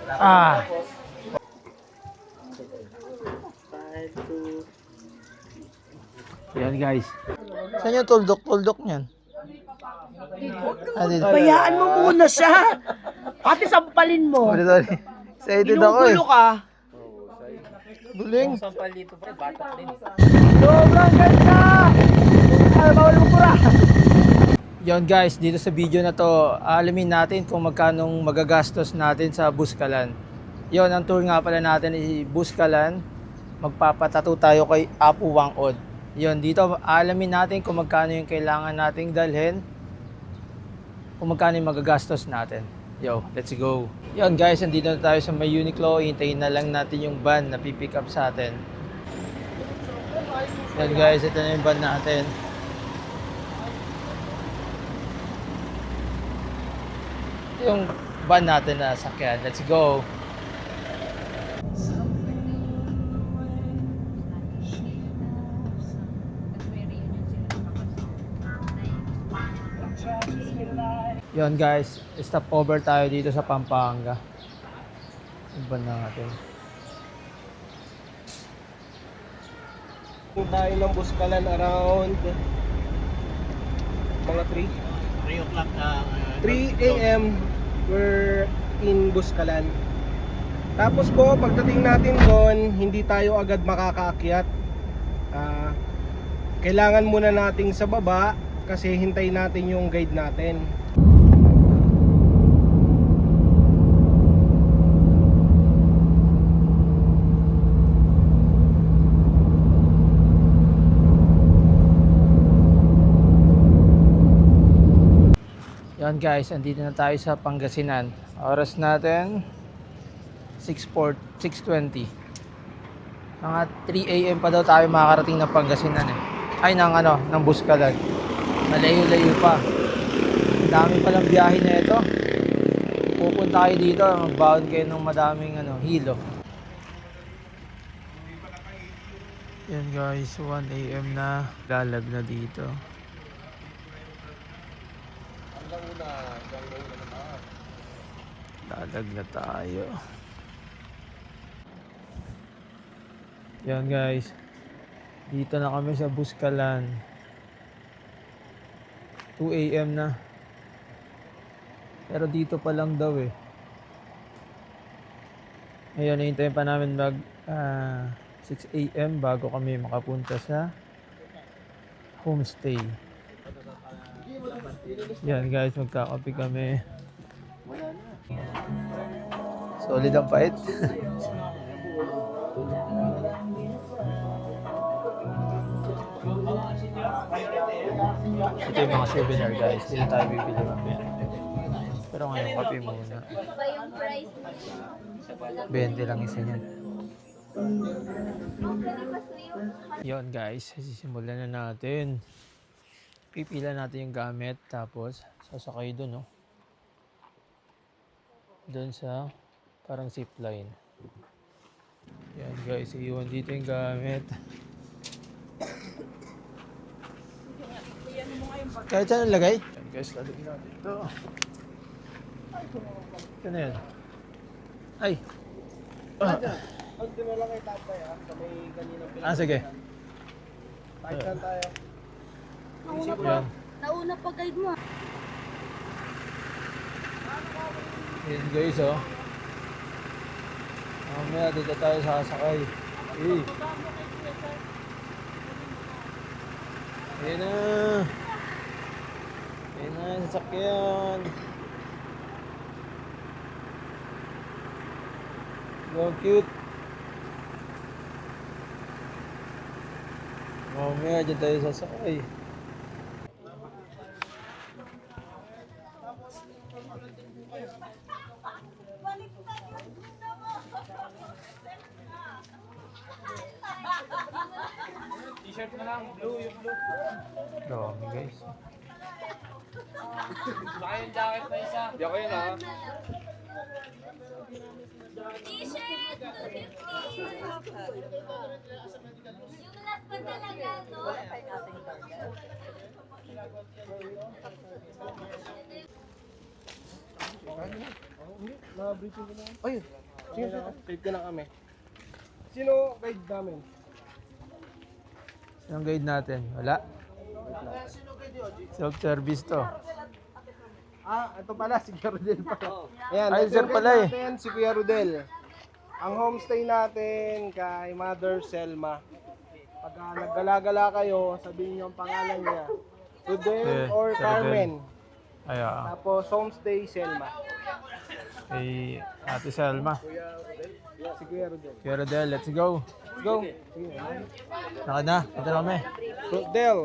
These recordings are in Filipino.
Ah. Yan guys. Saan yung tuldok niyan? Dito. Bayaan mo muna siya. Pati sampalin mo. Sorry. Excited ako eh. Ginugulo ka. Buling. Sampal dito pre, batak din. Sobrang ganda! Ay, bawal magpura. Yon guys, dito sa video na to, alamin natin kung magkano magagastos natin sa Buskalan. Yon, ang tour nga pala natin ay Buskalan. Magpapatato tayo kay Apo Wangod. Yon, dito alamin natin kung magkano yung kailangan nating dalhin. Kung magkano yung magagastos natin. Yo, let's go. Yon guys, andito na tayo sa may Uniqlo. Hintayin na lang natin yung van na pipick up sa atin. Yan guys, ito na yung van natin. Ito yung van natin na sakyan. Let's go. Yon guys, stop over tayo dito sa Pampanga. Yung van natin. Tayo ng Buskalan around mga 3 o'clock na. 3 a.m. We're in Buskalan. Tapos po, pagdating natin doon, hindi tayo agad makakaakyat. Kailangan muna nating sa baba kasi hintayin natin yung guide natin. Yan guys, andito na tayo sa Pangasinan. Oras natin 6:20. Mga 3 a.m. pa daw tayo makakarating ng Pangasinan eh. Ay ng Buskalan. Malayo-layo pa. Ang dami palang biyahe na ito. Pupunta kayo dito, magbaon kayo ng madaming hilo. Yan guys, 1 a.m. na. Lalag na dito. Lalag na tayo. Yan guys, dito na kami sa Buskalan. 2 a.m. na. Pero dito pa lang daw eh. Ngayon, nahintayin pa namin 6 a.m. bago kami makapunta sa homestay. Yan guys, magkakape kami. Solid ang pait. Ito yung mga souvenir guys. Dito tayo bibili mamaya. Pero ngayon, kape muna. 20 lang isa niyan. Yon guys, sisimulan na natin. Pipila natin yung gamit. Tapos, sasakay doon, no? Doon sa parang zipline. Yan guys, iwan dito yung gamit. Kahit saan nalagay? Yan guys, lalagay natin ito. Ito na yan. Ay! Pagdi na lang kay tatay sa may kaninang pinag- Sige. Kahit saan tayo. Yan. Nauna pa guide mo. Yan guys, oh. Mamaya dito tayo sasakay. Eh. Ayan na. Ayan na, sasakyan. Wow, cute. Mamaya dyan tayo sasakay. T-shirt na lang, blue, yung blue. Dami guys. Saka yung jacket na isa. Di ako yun ha. T-shirt, 250. Yung last pa talaga, no? Hindi, na-briefing ko na. Ayun. Sige, save ka na kami. Sino guide namin? Yung guide natin, wala. Self-service to. Ito pala, si Kuya Rodel pala. Ayan, Ay, ito sir yung pala guide eh. natin, si Kuya Rodel. Ang homestay natin kay Mother Selma. Pagka naggala-gala kayo, sabihin niyo ang pangalan niya. Rodel Eh, or Rodel. Carmen. Ay, Tapos homestay Selma. kay Ate Selma. Si Kuya Rodel. Kuya Rodel, let's go. Let's go. Sige. Naka na, ito na kami. Rodel.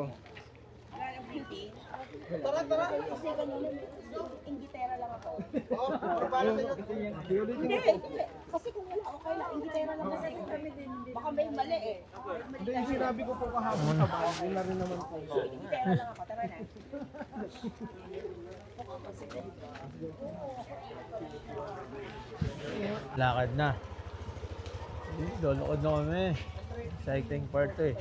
Kasi kung wala, okay lang. Hindi tayo lang kasi kami din. Baka may mali eh. Hindi, yung sinabi ko po kahapon sa bahay, yun na rin naman po. Hindi tayo lang ako. Tara na. Lakad na. Lolokod na kami. Cycling part to eh.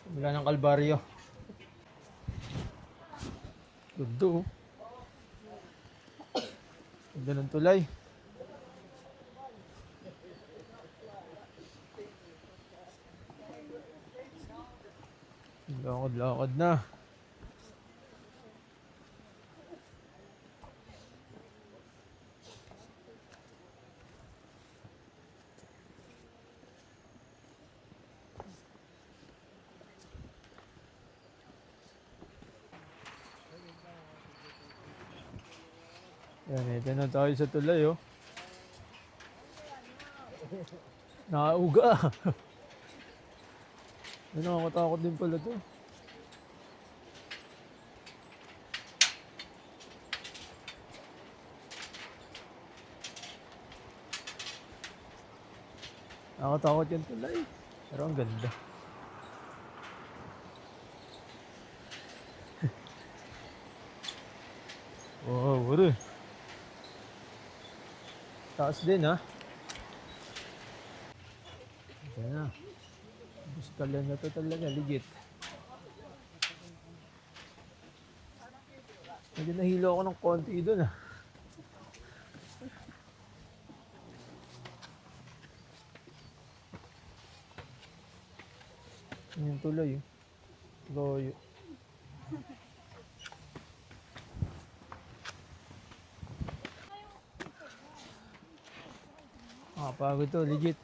Simula ng Kalbaryo. Gundo. Ganda ng tulay. Lakad-lakad na. Yan, ito na tayo sa tulay, oh. Nakauga. Nakakatakot din pala to. Nakakatakot yung tulay. Pero ang ganda. Wow, wala. Taas din, ha? Ayan na. Buskalan na to talaga, legit. Medyo nahilo ako ng konti doon, ha? Yan yung tuloy, oh. Loyo. Pagod to, legit.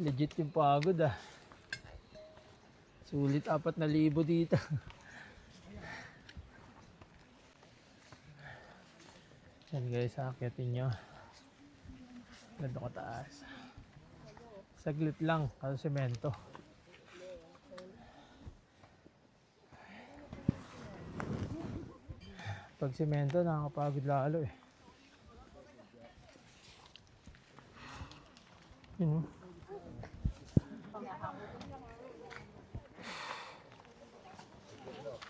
Legit yung pagod, ah. Sulit 4,000 dito. Yan guys, akyatin nyo. Ganda ko taas. Saglit lang, kasi semento. Pag semento, nakakapagod lalo eh. Yun, oh.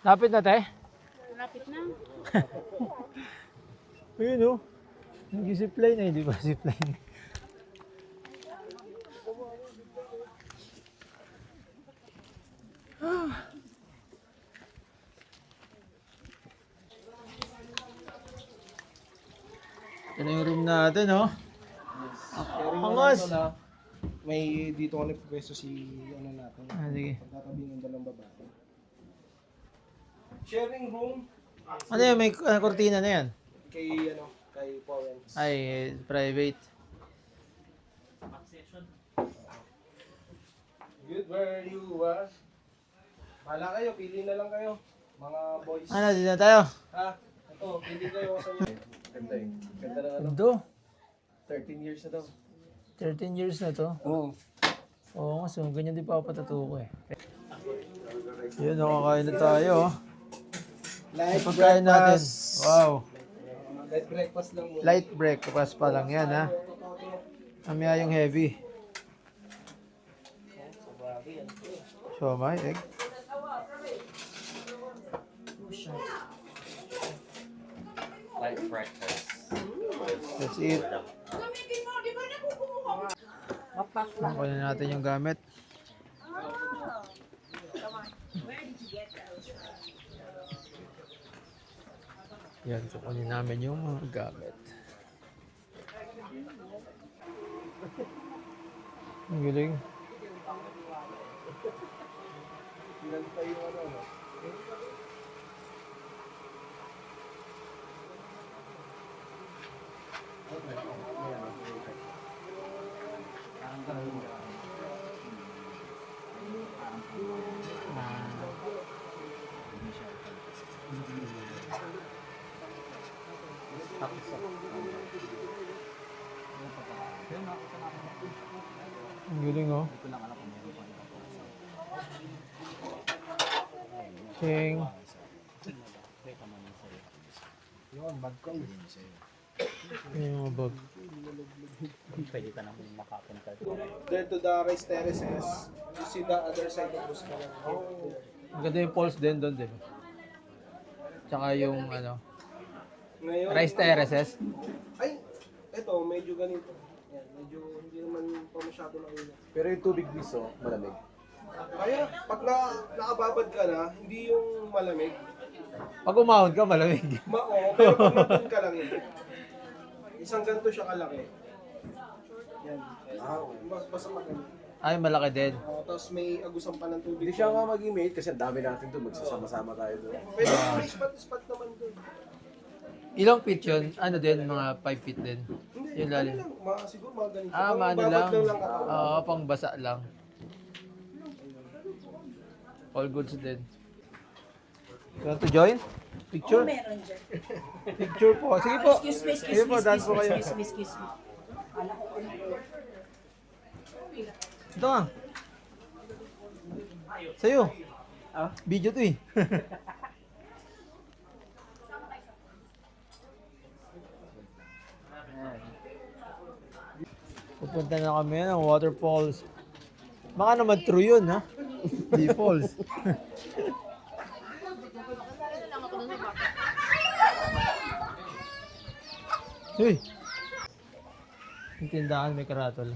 Lapit na, te? Lapit na. Ayun, oh. Nag-zipline na, di ba? Zipline. Ito na yung room natin, oh. Angas! May dito ko nagpwesto si ano natin. Sige. Pagkatabi ng dalawang babae. Sharing room Ano yun? May kortina na yan? kay kay parents. Ay, private. Good, where you are? Bala kayo, pili na lang kayo. Mga boys. Ano, dito na tayo? Ha? Ito, pili kayo sa inyo. Ganda eh. Ganda na Ito. 13 years na daw. 13 years na to. Oo. Oo Oo, so ganyan din pa ako patatuko eh. Yun, nakakain na tayo. Light Pagkain natin. Wow. Light breakfast lang muna. Light breakfast pa lang yan ha. Mamaya yung heavy. So, may egg. Light breakfast. That's it. Kunin natin yung gamit. Yan, kukunin namin yung mga gamit. Ang galing. Ang galing oh. King. Yun, bag ko. Yung mga bag. Pwede ka naman makapunta. There to the rice terraces. You see the other side of Buscalan. Ang ganda yung falls din doon, di ba? Tsaka yung ano, Ngayon, rice terraces. ay, eto, medyo ganito. Yan, medyo hindi naman pa masyado mainit. Pero yung tubig mismo, malamig. Kaya, pag nakababad ka na, hindi yung malamig. Pag umahon ka, malamig. Oo, pero pag nandun ka lang yun. Isang ganito siya kalaki. Yan. Basta maganda. Ay, malaki din. Tapos may agusan pa ng tubig. Hindi siya nga maging mate kasi ang dami natin doon, magsasama-sama tayo doon. Pero may spot naman doon. Ilang feet yun? Ano din? Mga 5 feet din. Hindi, Yung ano lalim. lang, siguro mga ganito. Ah, Pang maano babad lang. lang katawan. Oo, pang basa lang. All goods din. You want to join? Picture? Meron dyan. Picture po. Sige po. Excuse me, Sige po, dance po kayo. excuse me. Ala ko Ito nga. Sa'yo. Video to eh. Pupunta na kami ng waterfalls. Baka naman true yun ha. Di falls. Uy! Yung tindahan may karatol.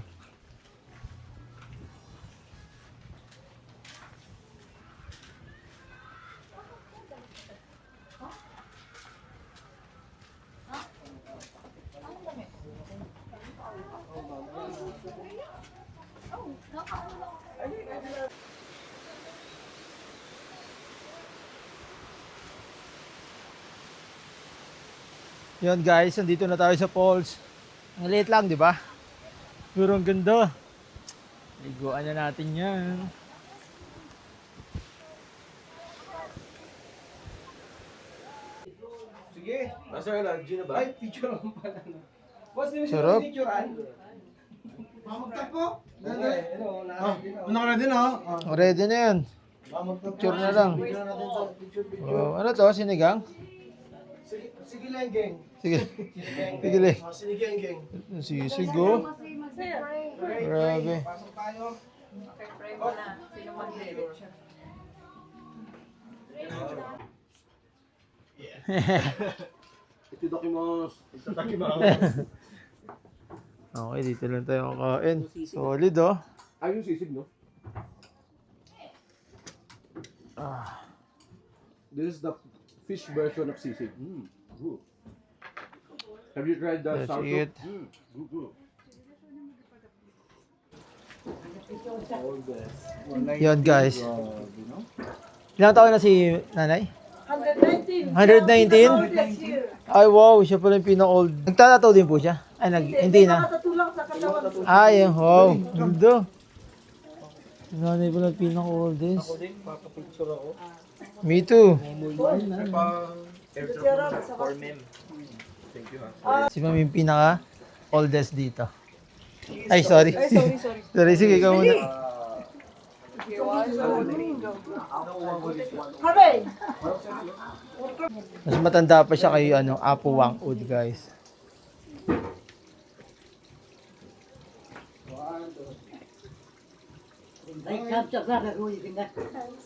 Yan guys, nandito na tayo sa falls. Ang liit lang, di ba? Pero ang ganda. Liguan na natin yan. Sige. Nasa ka na, Gina ba? Ay, picture lang pala. Boss, di mo Sarap. siya picturean? Mamagtag po. Ano ka na din Ready na yan. Picture na lang. Oh, ano to? Sinigang? Sige lang, gang. Sige. Sige lang. Sige, gang, gang. Sisig oh. Grabe. Pasok tayo. Okay, dito lang tayo kakain. Solid oh. Ay, yung sisig, no? This is the fish version of sisig. Good. Have you tried the That's sour it. soup? Good. Yan guys. Ilang taon na si nanay? 119. 119? Ay wow, siya pala yung pinaka-old. Nagtatato din po siya? Ay, hindi na. Nakatulong sa katawan. Ay, wow. Ganda. Nanay pala yung pinaka-oldest. Papapicture ako. Me too. For meme. Si mami yung pinaka-oldest dito. Ay, sorry. Sorry, sige, ikaw muna. Mas matanda pa siya kay ano, Apo Wang-ud, guys.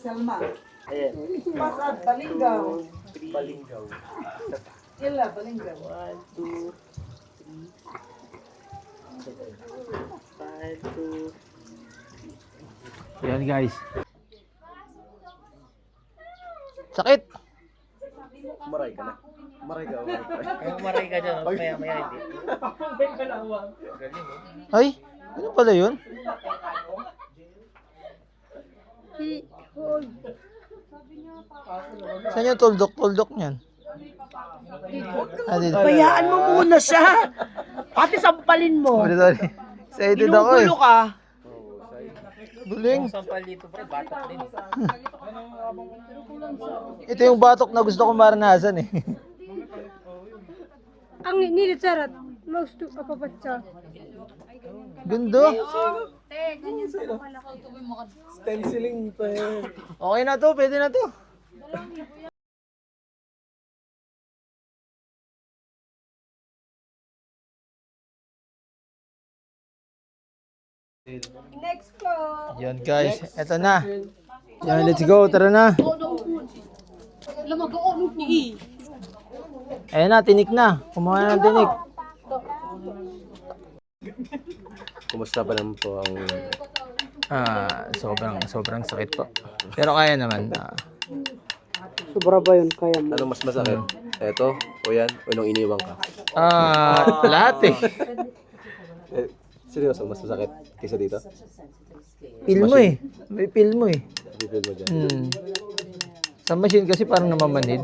Salma. Pasad, Balinggaw. Balinggaw. Kila, Balinggaw. 1, 2, Yan, guys. Sakit! Maray ka na. Maray ka. Kung maray ka dyan, maya hindi. Ay, ano pala yun? Saan yung tuldok niyan? Ah, dito. Bayaan mo muna siya. Pati sampalin mo. Sorry. Excited ako eh. Inuulo ka. Buling. Kung sampal dito, pre, batak din. Ito yung batok na gusto kong maranasan eh. Ang nilitsarat, most to apapatsa. Gundo. Stenciling pa yun. Okay na to, pwede na to. Next po. Yan guys, eto na. Yan, let's go, tara na. Ayan na, tinik na. Kumuha na ng tinik. Kumusta pa naman po ang... Sobrang sakit po. Pero kaya naman. Sobra ba yun? Kaya mo? Anong mas masakit? Eto? O yan? O nung iniwang ka? Lahat eh. Seryoso, mas masakit kaysa dito? Feel mo eh. May feel mo eh. Feel mo dyan. Sa machine kasi parang namamanid.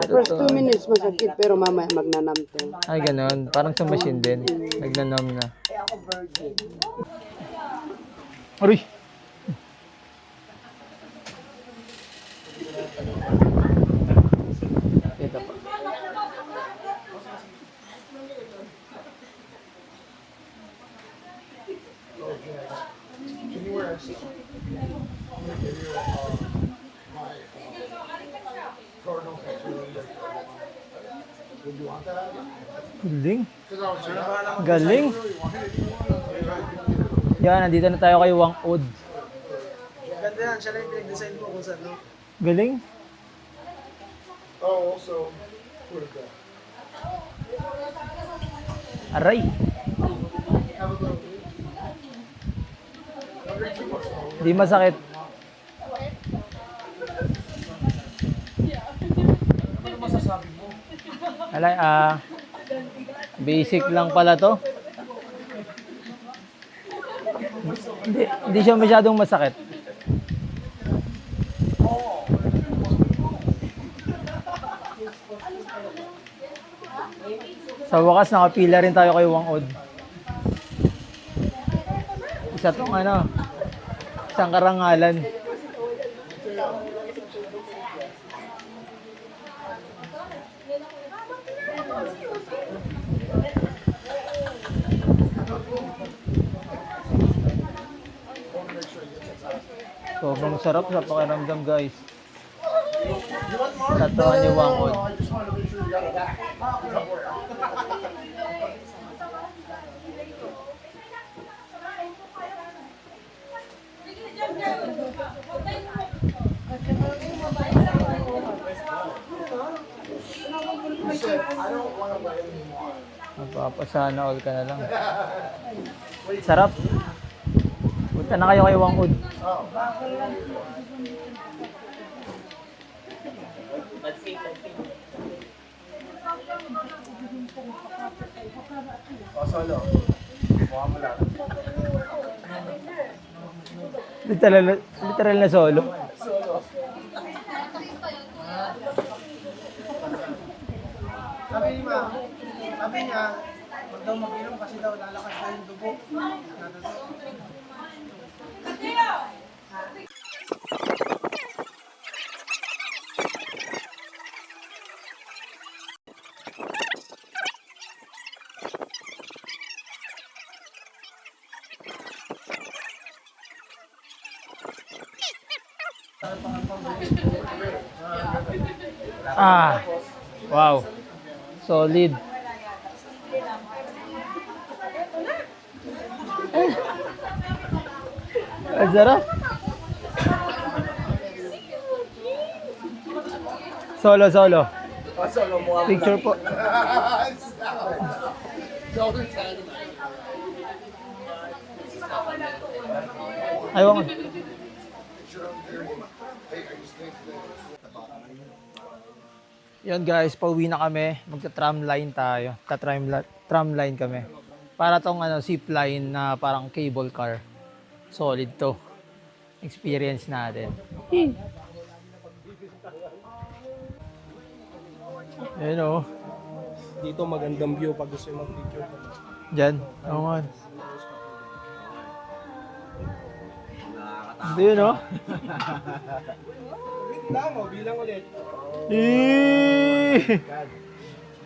First 2 minutes masakit pero mamaya magnanam to. Ay, ganon. Parang sa machine din. Nagnanam na. Aray! Ito pa. Galing. Galing. Yan, nandito na tayo kay Wang-ud. Ganda yan, siya na yung pinag-design mo kung saan, no? Galing. Oh, also, Aray. Di masakit. ano masasabi mo? Alay, basic lang pala to. Hindi siya masyadong masakit. Sa wakas, nakapila rin tayo kay Wang-ud. Isa tong isang karangalan. Sobrang sarap sa pakiramdam, guys. Tatawan ni Wang-ud. Magpapasana all ka na lang. Sarap. Punta na kayo kay Wang-ud. Solo. Mukha mo lang. Literal na solo. Sabi niya, huwag daw mag-inom kasi daw lalakas na yung dugo. Ah, wow. Solid. Ang sarap. Solo, solo. Picture po. Ayaw nga. Yan guys, pauwi na kami. Magta-tram line tayo. Tram line kami. Para tong zip line na parang cable car. Solid to. Experience natin. Ayun o. Dito magandang view pag gusto yung mag-picture. Diyan. Oo nga. Ito yun o. Lang o, bilang ulit.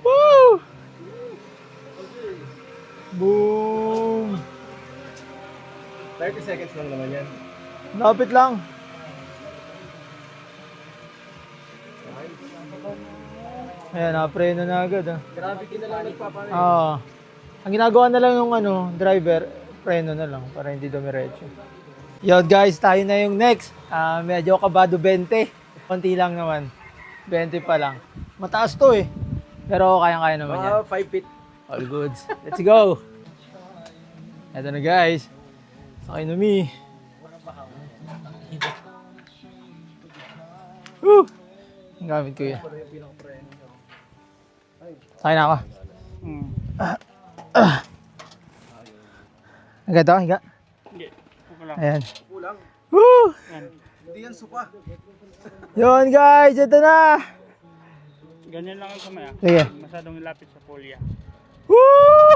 Woo! Boom! 30 seconds lang naman yan. Lapit lang. Ayan, napreno na agad ah. Gravity na lang nagpaparin. Oo. Ang ginagawa na lang yung driver, preno na lang para hindi dumiretso. Yun guys, tayo na yung next. Medyo kabado 20. Konti lang naman. 20 pa lang. Mataas to eh. Pero kayang-kaya naman yan. 5 feet. All goods. Let's go! Eto na guys. Sakay na mi. Woo! Ang gamit ko yan. Sakay na ako. Hanggang to? Higa? Hindi. Kulang. Ayan. Kulang. Woo! Hindi yan suka. Yun guys, ito na! Ganyan lang ang kamay. Sige. Masyadong lapit sa polya. Woo!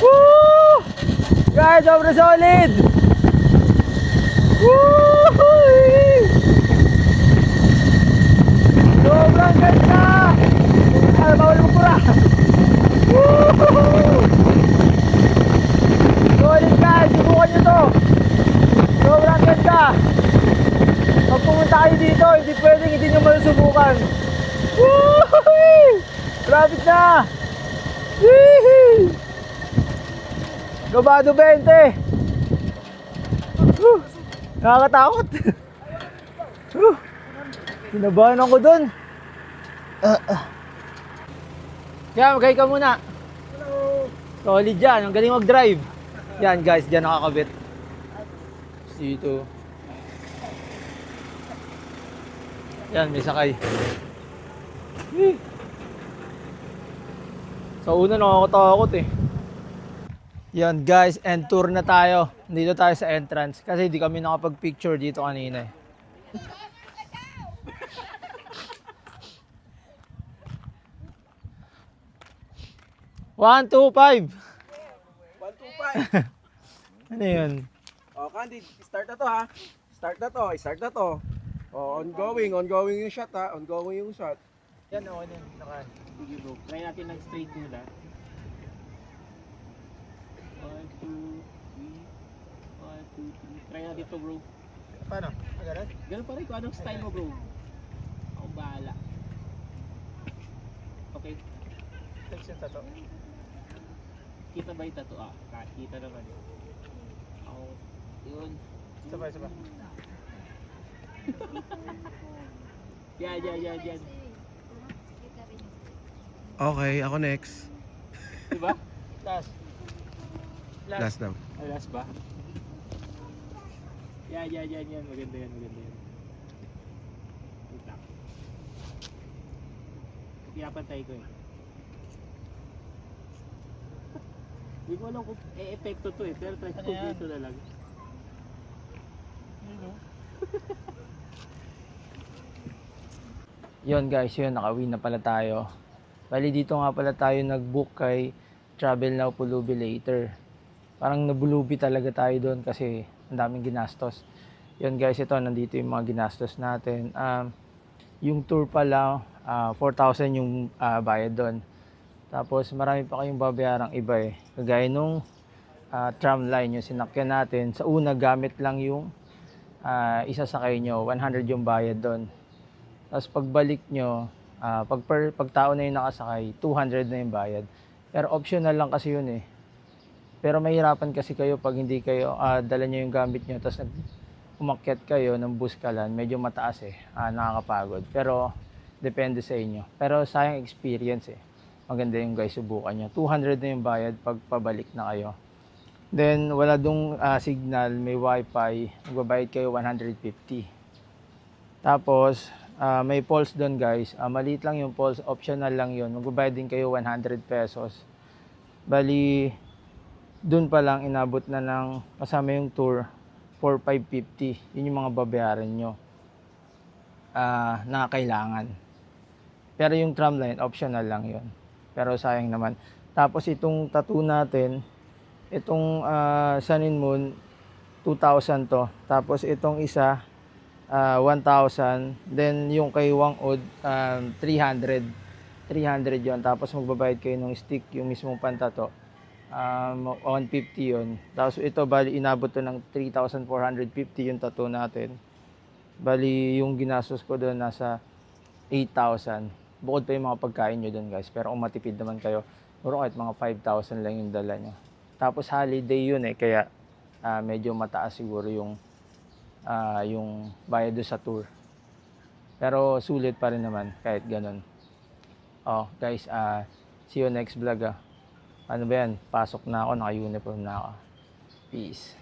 Woo! Guys, sobrang solid! Woo! Sobrang ganda! Ay, bawal mo pura! Woo! Solid guys, subukan nyo to! Sobrang ganda! Pag pumunta kayo dito, hindi pwedeng hindi nyo masusubukan. Woo! Lapit na! Wee! Gabado 20! Woo! Nakakatakot! Woo! Kinabahan ako dun. Yan, magay ka muna. Solid yan, ang galing mag-drive. Yan guys, dyan nakakabit. Dito. Yan, may sakay. Sa una nakakatakot eh. Yan guys, end tour na tayo. Dito tayo sa entrance kasi hindi kami nakapag-picture dito kanina eh. One, two, five. 1, 2, 5. Ano yun? O, Candy, start na to ha. Start na to. O, ongoing yung shot ha. Ongoing yung shot. Yan, ako din. Sige bro. Try natin ng straight muna. 1, 2, 3. Try natin to bro. Paano? Agad? Ganun pa rin kung anong style mo bro. Ako bahala. Okay. Text yung tato. Kita ba yung tattoo? Kita naman. Ako. Yun. Sabay. Yan. Okay, ako next. Diba? Last. Last daw. Ay, last ba? Yan. Maganda yan. Wait lang. Ipapantay ko eh. Hindi ko alam kung e-epekto to eh, pero try ko dito na lang. Yun guys, nakauwi na pala tayo. Bali dito nga pala tayo nag-book kay Travel Now Pulubi Later. Parang nabulubi talaga tayo doon kasi ang daming ginastos. Yun guys, ito nandito yung mga ginastos natin. Yung tour pala, 4,000 yung bayad doon. Tapos marami pa kayong babayarang iba eh. Kagaya nung tram line yung sinakyan natin. Sa una gamit lang yung isasakay nyo, 100 yung bayad doon. Tapos pagbalik nyo, pag tao na yung nakasakay, 200 na yung bayad. Pero optional lang kasi yun eh. Pero mahirapan kasi kayo pag hindi kayo, dala nyo yung gamit nyo, tapos umakyat kayo ng Buskalan, medyo mataas eh, nakakapagod. Pero depende sa inyo. Pero sayang experience eh. Maganda yung guys, subukan nyo. 200 na yung bayad pag pabalik na kayo. Then wala dong signal, may wifi, magbabayad kayo 150. Tapos may pulse doon guys, maliit lang yung pulse, optional lang yun. Magbabayad din kayo 100 pesos. Bali, doon pa lang inabot na ng kasama yung tour, 4,550. Yun yung mga babayaran nyo na kailangan. Pero yung tramline, optional lang yun. Pero sayang naman. Tapos itong tattoo natin, itong Sun and Moon, 2,000 to. Tapos itong isa, 1,000. Then yung kay Wang Od, 300. 300 yon. Tapos magbabayad kayo ng stick, yung mismong pantato. 150 yun. Tapos ito, bali inabot to ng 3,450 yung tattoo natin. Bali yung ginastos ko doon nasa 8,000. Bukod pa yung mga pagkain nyo doon guys. Pero kung matipid naman kayo, puro kahit mga 5,000 lang yung dala nyo. Tapos holiday yun eh, kaya medyo mataas siguro yung bayad doon sa tour. Pero sulit pa rin naman kahit ganun. Oh guys, see you next vlog. Ano ba yan? Pasok na ako, naka-uniform na ako. Peace.